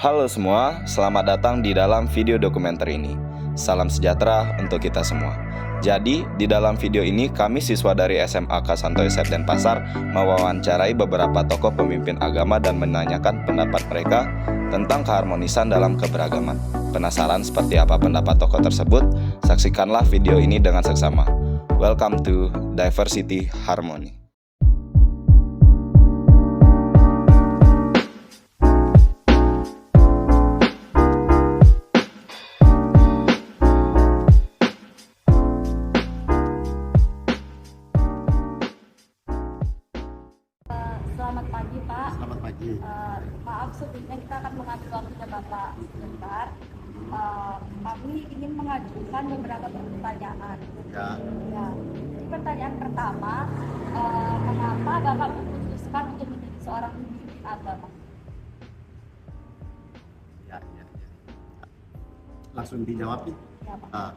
Halo semua, selamat datang di dalam video dokumenter ini. Salam sejahtera untuk kita semua. Jadi, di dalam video ini kami siswa dari SMA Santo Yosef Denpasar mewawancarai beberapa tokoh pemimpin agama dan menanyakan pendapat mereka tentang keharmonisan dalam keberagaman. Penasaran seperti apa pendapat tokoh tersebut? Saksikanlah video ini dengan seksama. Welcome to Diversity Harmony. Selamat pagi Pak. Selamat pagi. Maaf sebelumnya kita akan mengambil waktunya Bapak sebentar. Kami ingin mengajukan beberapa pertanyaan. Ya, Jadi pertanyaan pertama, mengapa Bapak memutuskan untuk menjadi seorang pemimpin agama? ya. Langsung dijawab nih. Ya Pak.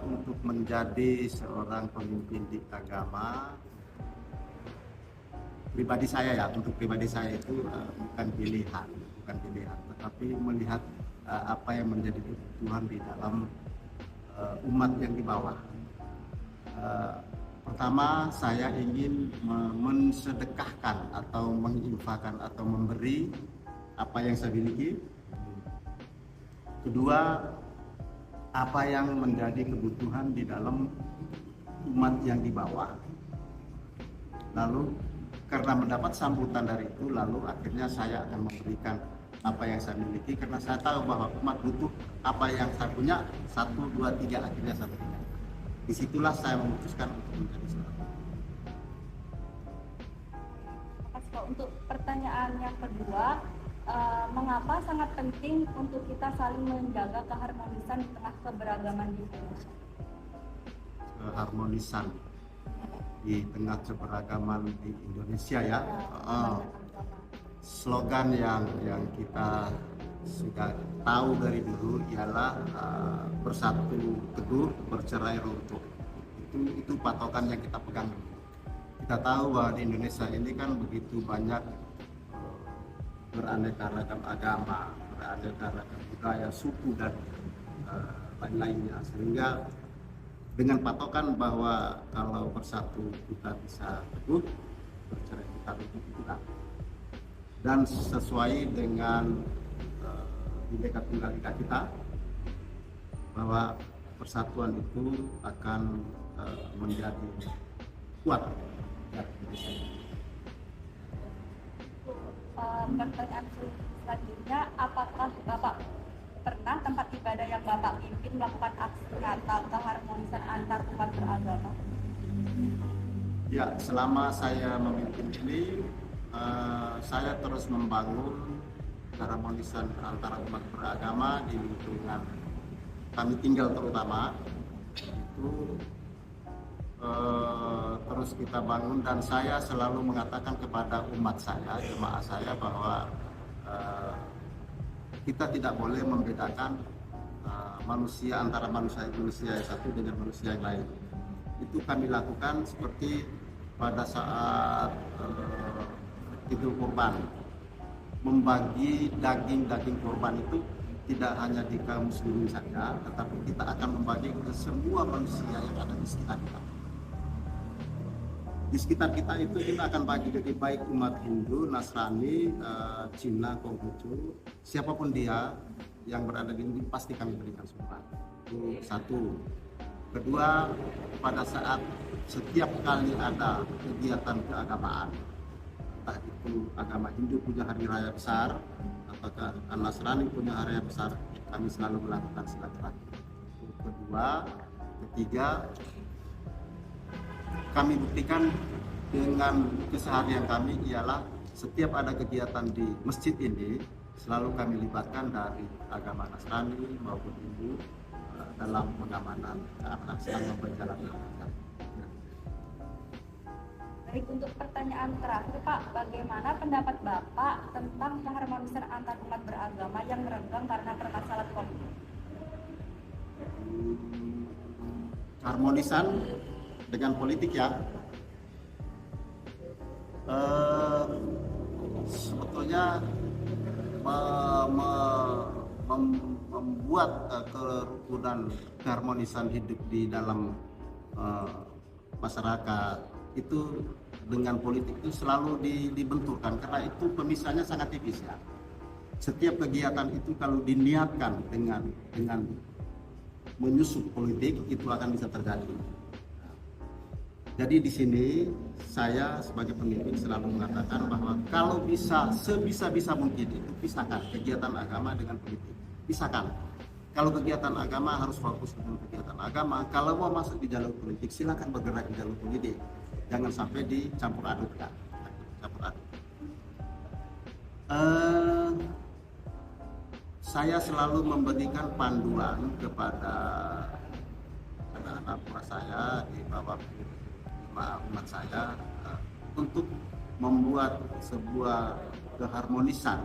Untuk menjadi seorang pemimpin di agama, untuk pribadi saya itu bukan pilihan, tetapi melihat apa yang menjadi kebutuhan di dalam umat yang di bawah. Pertama, saya ingin mensedekahkan atau menginfakkan atau memberi apa yang saya miliki. Kedua, apa yang menjadi kebutuhan di dalam umat yang di bawah. Lalu karena mendapat sambutan dari itu, lalu akhirnya saya akan memberikan apa yang saya miliki, karena saya tahu bahwa umat butuh apa yang saya punya. 1, 2, 3, akhirnya saya berikan. Disitulah saya memutuskan untuk menjadi seorang. Pak, untuk pertanyaan yang kedua, mengapa sangat penting untuk kita saling menjaga keharmonisan di tengah keberagaman di Indonesia? Keharmonisan di tengah keberagaman di Indonesia ya. Slogan yang kita sudah tahu dari dulu ialah bersatu teguh, bercerai runtuh. Itu patokan yang kita pegang. Kita tahu bahwa di Indonesia ini kan begitu banyak beraneka ragam agama, beraneka ragam budaya, suku dan lain-lainnya, sehingga dengan patokan bahwa kalau bersatu kita bisa teguh, bercerai kita runtuh juga. Dan sesuai dengan Bhinneka Tunggal Ika kita, bahwa persatuan itu akan menjadi kuat ya, Pertanyaan selanjutnya, apakah Bapak pernah tempat ibadah yang Bapak pimpin melakukan aksi nyata keharmonisan antar umat beragama? Ya, selama saya memimpin ini, saya terus membangun keharmonisan antara umat beragama di lingkungan kami tinggal, terutama itu terus kita bangun, dan saya selalu mengatakan kepada umat saya, jemaah saya, bahwa kita tidak boleh membedakan manusia antara manusia yang satu dengan manusia yang lain. Itu kami lakukan seperti pada saat Idul Kurban, membagi daging kurban itu tidak hanya di kaum muslimin saja, tetapi kita akan membagi ke semua manusia yang ada di sekitar kita. Di sekitar kita itu kita akan bagi, jadi baik umat Hindu, Nasrani, Cina, Konghucu, siapapun dia yang berada di sini pasti kami berikan semua. Itu satu. Kedua, pada saat setiap kali ada kegiatan keagamaan, entah itu agama Hindu punya hari raya besar ataukah Nasrani punya hari raya besar, kami selalu melakukan silaturahmi. Kedua, ketiga, kami buktikan dengan keseharian kami ialah setiap ada kegiatan di masjid ini selalu kami libatkan dari agama Nasrani maupun Hindu dalam pengamanan selama perjalanan. Baik, untuk pertanyaan terakhir Pak, bagaimana pendapat Bapak tentang keharmonisan antar umat beragama yang merenggang karena permasalahan konflik? Harmonisan dengan politik ya, sebetulnya membuat kerukunan, keharmonisan hidup di dalam masyarakat itu dengan politik itu selalu dibenturkan, karena itu pemisahnya sangat tipis ya. Setiap kegiatan itu kalau diniatkan dengan menyusup politik itu akan bisa terjadi. Jadi di sini saya sebagai pemimpin selalu mengatakan bahwa kalau bisa sebisa mungkin itu pisahkan kegiatan agama dengan politik. Pisahkan. Kalau kegiatan agama harus fokus dengan kegiatan agama. Kalau mau masuk di jalur politik silakan bergerak di jalur politik. Jangan sampai dicampur adukkan. Saya selalu memberikan panduan kepada anak-anak buah saya di bawah umat saya untuk membuat sebuah keharmonisan.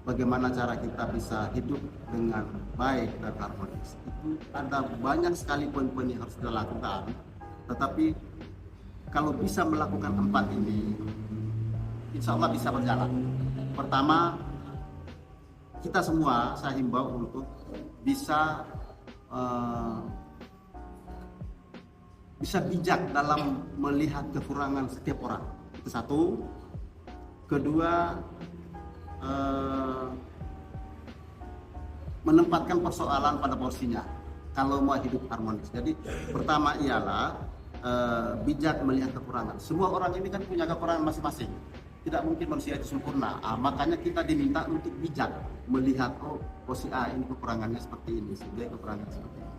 Bagaimana cara kita bisa hidup dengan baik dan harmonis. Itu ada banyak sekali poin-poin yang harus kita lakukan. Tetapi kalau bisa melakukan 4 ini, insya Allah bisa berjalan. Pertama, kita semua saya himbau untuk bisa bijak dalam melihat kekurangan setiap orang. Itu satu. Kedua, menempatkan persoalan pada porsinya kalau mau hidup harmonis. Jadi pertama ialah bijak melihat kekurangan. Semua orang ini kan punya kekurangan masing-masing. Tidak mungkin manusia itu sempurna. Makanya kita diminta untuk bijak melihat si A ini kekurangannya seperti ini, si B kekurangannya seperti ini.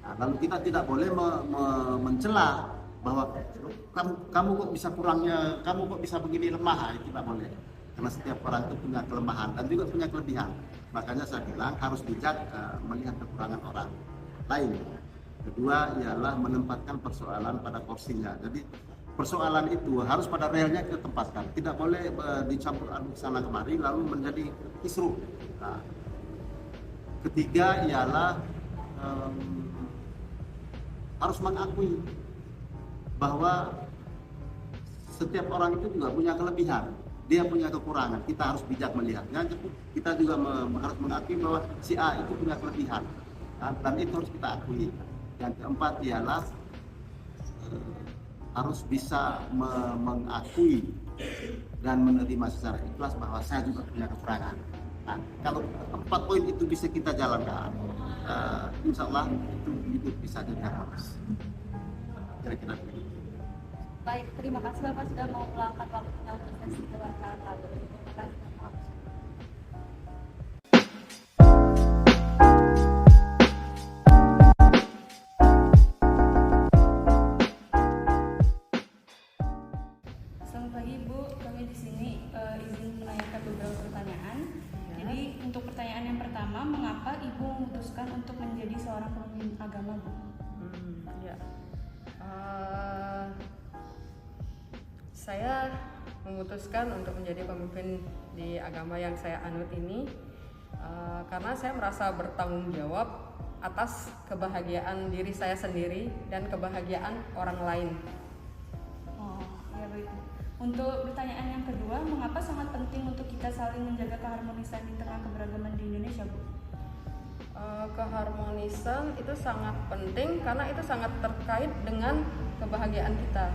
Nah, lalu kita tidak boleh mencela bahwa kamu kok bisa kurangnya, kamu kok bisa begini lemah. Itu tidak boleh. Karena setiap orang itu punya kelemahan dan juga punya kelebihan. Makanya saya bilang harus bijak melihat kekurangan orang lain. Kedua ialah menempatkan persoalan pada porsinya. Jadi persoalan itu harus pada realnya kita tempatkan. Tidak boleh dicampur aduk sana kemari lalu menjadi kisruh. Nah, ketiga ialah harus mengakui bahwa setiap orang itu juga punya kelebihan. Dia punya kekurangan, kita harus bijak melihatnya. Kita juga harus mengakui bahwa si A itu punya kelebihan, dan itu harus kita akui. Yang keempat ialah harus bisa mengakui dan menerima secara ikhlas bahwa saya juga punya kekurangan. Nah, kalau 4 poin itu bisa kita jalankan, insya Allah itu hidup bisa jadi harmonis. Kira-kira begitu. Baik, terima kasih Bapak sudah mau meluangkan waktunya untuk sesi kewawancaraan kali ini. Terima kasih. Selamat pagi Bu, kami di sini izin menanyakan beberapa pertanyaan. Jadi untuk pertanyaan yang pertama, mengapa Ibu memutuskan untuk menjadi seorang pemimpin agama Bu? Saya memutuskan untuk menjadi pemimpin di agama yang saya anut ini karena saya merasa bertanggung jawab atas kebahagiaan diri saya sendiri dan kebahagiaan orang lain. Oh, ya baik. Untuk pertanyaan yang kedua, mengapa sangat penting untuk kita saling menjaga keharmonisan di tengah keberagaman di Indonesia, Bu? Keharmonisan itu sangat penting karena itu sangat terkait dengan kebahagiaan kita.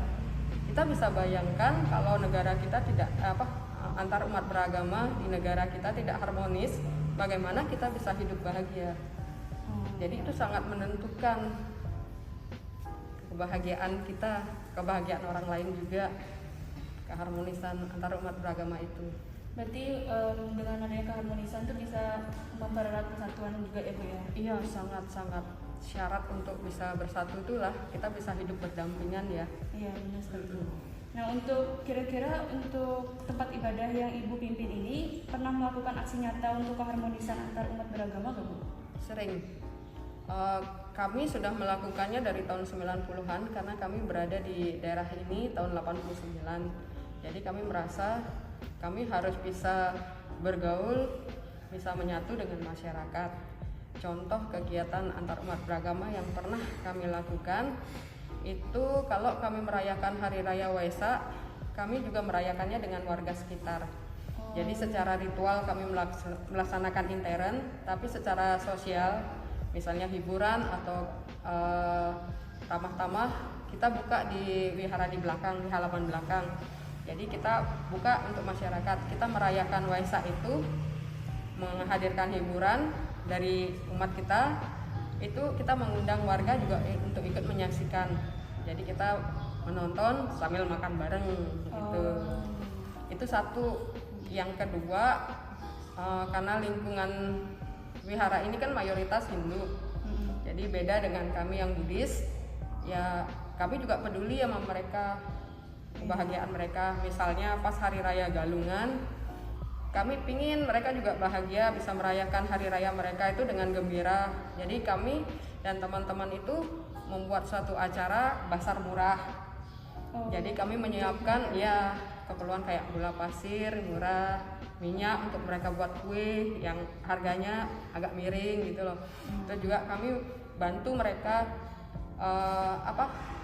Kita bisa bayangkan kalau negara kita tidak antar umat beragama di negara kita tidak harmonis, bagaimana kita bisa hidup bahagia. Jadi itu sangat menentukan kebahagiaan kita, kebahagiaan orang lain juga, keharmonisan antar umat beragama itu. Berarti dengan adanya keharmonisan itu bisa mempererat persatuan juga ya Bu ya? Iya, sangat-sangat syarat untuk bisa bersatu itulah kita bisa hidup berdampingan ya. Iya, benar sekali. Nah, untuk kira-kira untuk tempat ibadah yang Ibu pimpin ini pernah melakukan aksi nyata untuk keharmonisan antar umat beragama nggak Bu? Sering. Kami sudah melakukannya dari tahun 90-an karena kami berada di daerah ini tahun 89. Jadi kami merasa kami harus bisa bergaul, bisa menyatu dengan masyarakat. Contoh kegiatan antar umat beragama yang pernah kami lakukan itu kalau kami merayakan Hari Raya Waisak, kami juga merayakannya dengan warga sekitar. Jadi secara ritual kami melaksanakan intern, tapi secara sosial, misalnya hiburan atau ramah-tamah, kita buka di wihara di belakang, di halaman belakang. Jadi kita buka untuk masyarakat. Kita merayakan Waisak itu menghadirkan hiburan dari umat kita. Itu kita mengundang warga juga untuk ikut menyaksikan. Jadi kita menonton sambil makan bareng gitu. Itu satu. Yang kedua, karena lingkungan wihara ini kan mayoritas Hindu. Jadi beda dengan kami yang Buddhis. Ya kami juga peduli sama mereka, kebahagiaan mereka. Misalnya pas hari raya Galungan, kami pingin mereka juga bahagia, bisa merayakan hari raya mereka itu dengan gembira. Jadi kami dan teman-teman itu membuat suatu acara basar murah. Jadi kami menyiapkan ya keperluan kayak gula pasir murah, minyak untuk mereka buat kue yang harganya agak miring gitu loh. Terus juga kami bantu mereka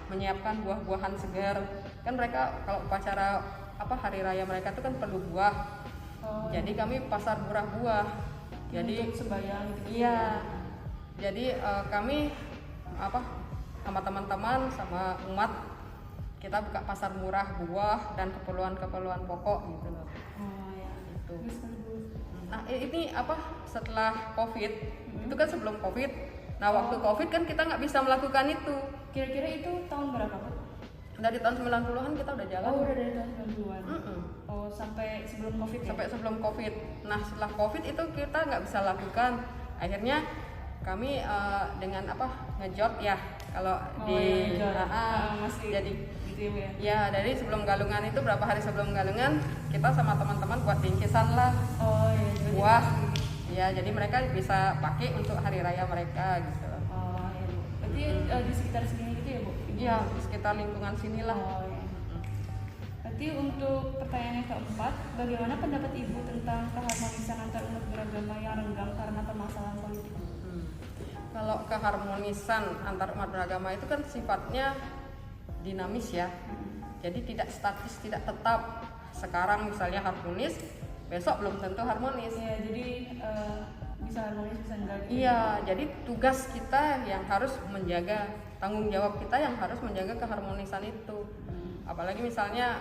menyiapkan buah-buahan segar. Kan mereka kalau upacara hari raya mereka itu kan perlu buah. Jadi kami pasar murah buah. Jadi sembahyang gitu. Iya. Jadi kami sama teman-teman sama umat kita buka pasar murah buah dan keperluan pokok gitu loh. Itu. Nah ini setelah COVID, itu kan sebelum COVID. Nah waktu COVID kan kita nggak bisa melakukan itu. Kira-kira itu tahun berapa, Bu? Dari tahun 90-an kita udah jalan. Udah dari tahun 90-an. Sampai sebelum COVID ya? Sampai sebelum COVID. Nah setelah COVID itu kita nggak bisa lakukan. Akhirnya kami dengan ngejot ya kalau masih jadi gitu ya. Ya dari sebelum Galungan itu berapa hari sebelum Galungan kita sama teman-teman buat bingkisan lah buah. Ya jadi mereka bisa pakai untuk hari raya mereka gitu. Berarti di sekitar sini gitu ya, Bu? Iya di sekitar lingkungan sini lah. Berarti untuk pertanyaan yang keempat, bagaimana pendapat Ibu tentang keharmonisan antar umat beragama yang renggang karena permasalahan politik? Kalau keharmonisan antar umat beragama itu kan sifatnya dinamis ya. Jadi tidak statis, tidak tetap. Sekarang misalnya harmonis, besok belum tentu harmonis. Ya, jadi bisa harmonis bisa enggak gitu. Iya, jadi tugas kita yang harus menjaga, tanggung jawab kita yang harus menjaga keharmonisan itu. Apalagi misalnya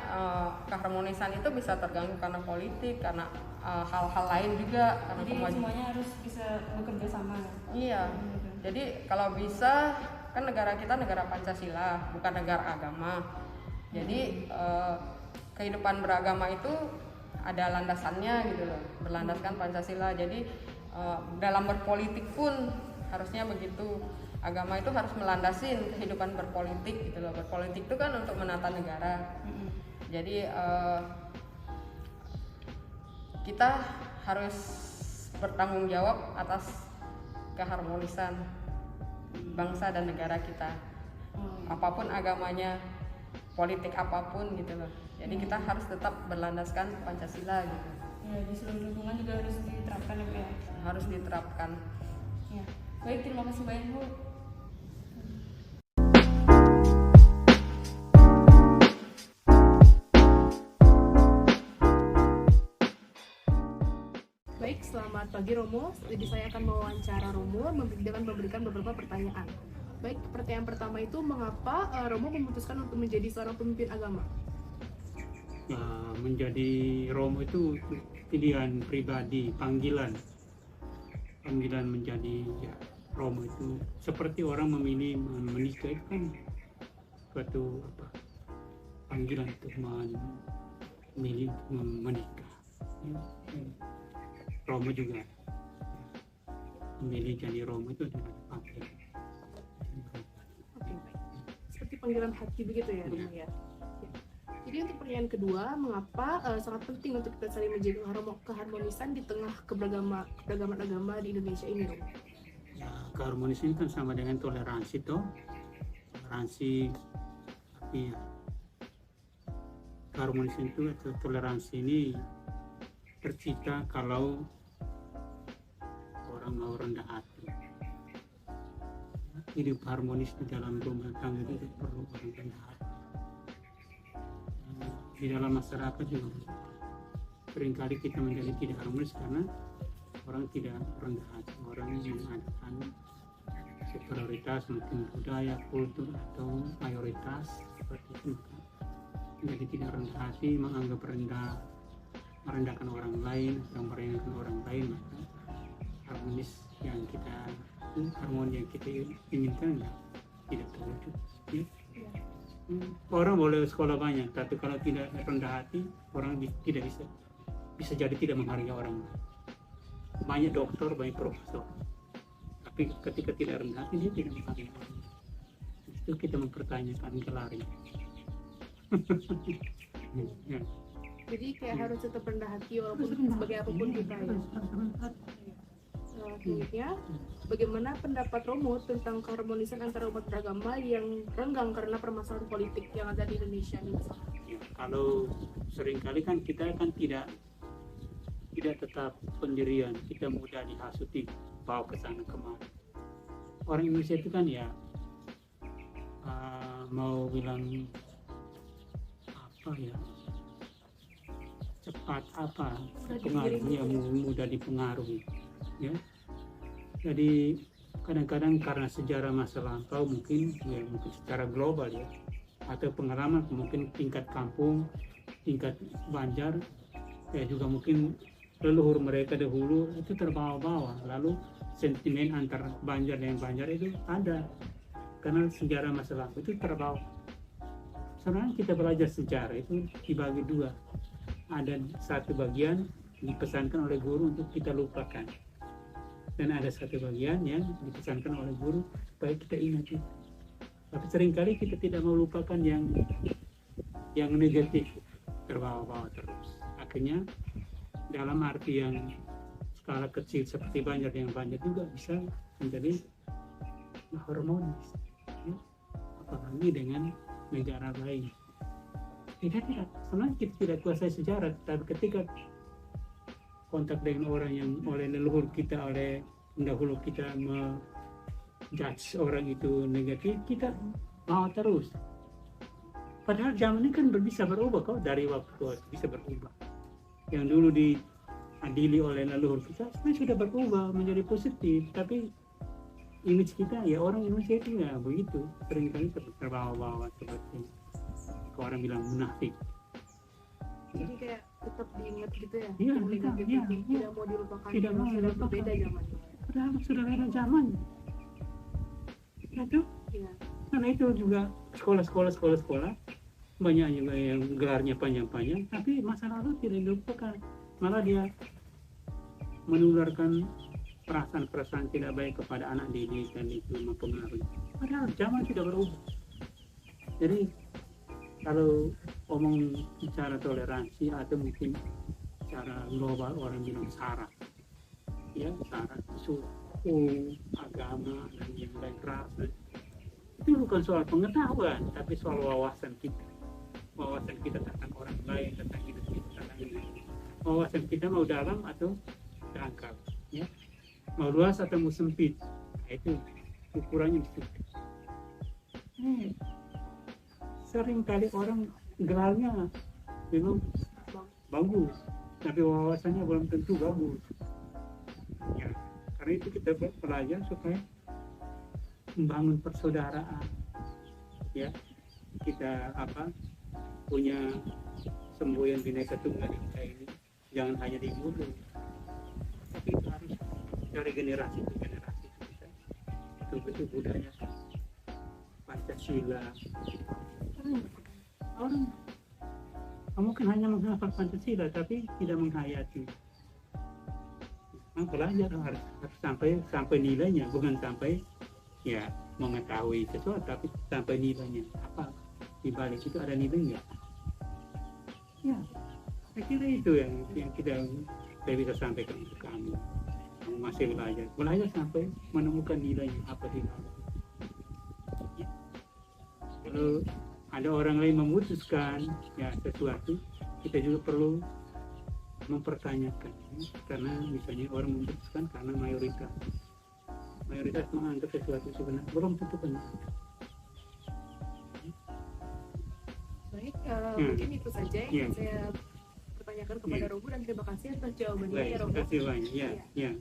keharmonisan itu bisa terganggu karena politik, karena hal-hal lain juga. Karena jadi semuanya harus bisa bekerja sama. Iya. Jadi kalau bisa kan negara kita negara Pancasila, bukan negara agama. Jadi kehidupan beragama itu ada landasannya gitu loh, berlandaskan Pancasila. Jadi dalam berpolitik pun harusnya begitu. Agama itu harus melandasin kehidupan berpolitik gitu loh. Berpolitik itu kan untuk menata negara. Jadi kita harus bertanggung jawab atas keharmonisan bangsa dan negara kita. Apapun agamanya, politik apapun gitu loh. Jadi kita harus tetap berlandaskan Pancasila gitu. Ya, di seluruh lingkungan juga harus diterapkan ya. Harus diterapkan. Ya. Baik, terima kasih banyak, Bu. Baik, selamat pagi Romo. Jadi saya akan mewawancara Romo dengan memberikan beberapa pertanyaan. Baik, pertanyaan pertama itu mengapa Romo memutuskan untuk menjadi seorang pemimpin agama? Menjadi Romo itu pilihan pribadi, panggilan menjadi Romo itu seperti orang memilih menikah itu kan suatu panggilan untuk memilih menikah. Romo juga memilih jadi Romo itu adalah panggilan. Oke, baik. Seperti panggilan hati begitu ya, Romo ya. Jadi untuk pertanyaan kedua, mengapa sangat penting untuk kita saling menjaga keharmonisan di tengah keberagaman agama di Indonesia ini, Romo? Ya, keharmonisan kan sama dengan toleransi toh. Toleransi, tapi ya, keharmonisan itu atau toleransi ini tercipta kalau orang mau rendah hati. Hidup harmonis di dalam rumah tangga itu perlu orang rendah hati. Di dalam masyarakat juga seringkali kita menjadi tidak harmonis karena orang tidak rendah hati, orang mengadakan superioritas mungkin budaya, kultur atau mayoritas seperti itu, maka menjadi tidak rendah hati, menganggap rendah, merendahkan orang lain atau merendahkan orang lain, maka harmonis yang kita harmoni yang kita inginkan tidak terwujud. Ya. Orang boleh sekolah banyak, tapi kalau tidak rendah hati, orang tidak bisa jadi tidak menghargai orang. Banyak dokter, banyak profesor, tapi ketika tidak rendah hati dia tidak menghargai orang. Itu kita mempertanyakan gelarnya. Ya. Jadi kayak harus tetap rendah hati walaupun sebagai apapun kita ya. Selanjutnya, bagaimana pendapat Romo tentang keharmonisan antara umat beragama yang renggang karena permasalahan politik yang ada di Indonesia ini? Ya, kalau seringkali kan kita kan tidak tetap pendirian, kita mudah dihasuti, bawa ke sana kemari. Orang Indonesia itu kan ya mau bilang apa ya, cepat apa pengaruhnya, mudah dipengaruhi, ya. Jadi kadang-kadang karena sejarah masa lampau mungkin secara global ya, atau pengalaman mungkin tingkat kampung, tingkat Banjar, ya juga mungkin leluhur mereka dahulu itu terbawa-bawa, lalu sentimen antar Banjar dan Banjar itu ada karena sejarah masa lampau itu terbawa. Sebenarnya kita belajar sejarah itu dibagi dua, ada satu bagian dipesankan oleh guru untuk kita lupakan, dan ada satu bagian yang dipesankan oleh guru supaya kita ingat itu. Tapi seringkali kita tidak mau lupakan yang negatif, terbawa-bawa terus. Akhirnya dalam arti yang skala kecil seperti Banjar yang banyak juga bisa menjadi harmonis, ya. Apalagi dengan negara lain. Sebenarnya kita tidak kuasai sejarah, tapi ketika kontak dengan orang yang oleh leluhur kita, oleh pendahulu kita menjudge orang itu negatif, kita mau terus. Padahal zaman ini kan bisa berubah kok, dari waktu ke waktu bisa berubah. Yang dulu diadili oleh leluhur kita sebenarnya sudah berubah menjadi positif, tapi image kita ya orang Indonesia itu ya begitu, seringkali terbawa-bawa seperti orang bilang munafik. Jadi kayak tetap diingat gitu ya? Iya, tidak mau dilupakan. Tidak mau sudah dilupakan. berbeda zamannya. Sudah beda zaman. Itu, Iya. karena itu juga sekolah banyak juga yang gelarnya panjang-panjang, tapi masa lalu tidak dilupakan. Malah dia menularkan perasaan-perasaan tidak baik kepada anak didik dan itu mempengaruhi. Padahal zaman sudah berubah. Jadi kalau omong bicara toleransi atau mungkin secara global orang bilang syarat, ya syarat suku, agama dan yang lain, ras, itu bukan soal pengetahuan, tapi soal wawasan kita tentang orang lain, tentang hidup kita, tentang ini. Wawasan kita mau dalam atau dangkal, ya, mau luas atau mau sempit, nah, itu ukurannya di situ. Sering kali orang gelarnya memang bagus, tapi wawasannya belum tentu bagus. Ya, karena itu kita belajar supaya membangun persaudaraan. Ya, kita punya semboyan Bhinneka Tunggal Ika ini jangan hanya di mulut, tapi itu harus dari generasi ke generasi kita betul-betul budaya Pancasila. Orang mungkin hanya menghafal Pancasila tapi tidak menghayati. Belajar harus sampai nilainya, bukan sampai ya mengetahui sesuatu, tapi sampai nilainya apa di balik itu ada nilainya. Ya, saya kira itu yang saya bisa sampaikan untuk kamu. Kamu masih belajar sampai menemukan nilainya apa sih. Ya. Kalau ada orang lain memutuskan ya sesuatu, kita juga perlu mempertanyakan, karena misalnya orang memutuskan karena mayoritas menganggap sesuatu sebenarnya belum tentu benar. Baik, mungkin itu saja yang saya pertanyakan tanyakan kepada Iya. Robo, dan terima kasih atas jawabannya Baik, ya terima Robo. kasih banyak. Ya, ya.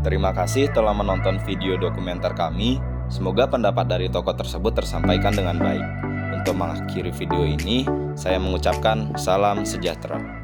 Terima kasih telah menonton video dokumenter kami. Semoga pendapat dari tokoh tersebut tersampaikan dengan baik. Untuk mengakhiri video ini, saya mengucapkan salam sejahtera.